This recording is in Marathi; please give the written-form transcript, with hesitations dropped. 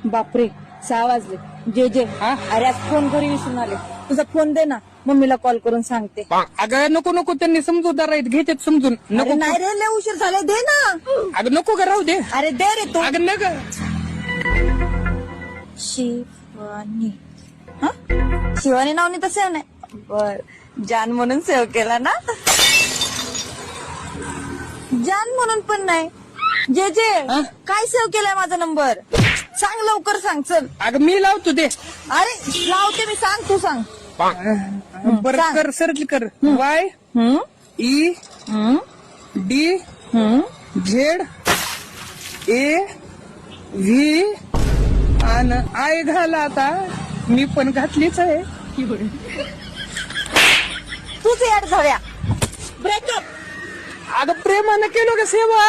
बापरे 6 वाजले. जे जे हा? अरे आज फोन घरी विसरून आले. तुझा फोन दे ना, मम्मीला कॉल करून सांगते. अगं नको नको, त्यांनी समजूतदार आहेत, घेतात समजून. अरे नको नाही रे, लय उशीर झाले, दे ना. अगं नको का, राहू दे. अरे दे रे तू. अगं नग. शिवानी. हा? शिवानी नावनी तर सेव नाही. बर, जान म्हणून सेव्ह केला ना. जान म्हणून पण नाही. जे जे हा? काय सेव्ह केलाय माझा नंबर? सांग लवकर, सांग चल. अगं मी लावतो दे. अरे लावते मी, सांग तू सांग. बरं सांग. कर, सर्च कर. वाय हम्म ई हम्म डी हम्म झेड ए व्ही आणि आय घाला. आता मी पण घातलीच आहे. तूच ऍड झाल्या. ब्रेकअप. अगं प्रेमानं केलो का सेवा.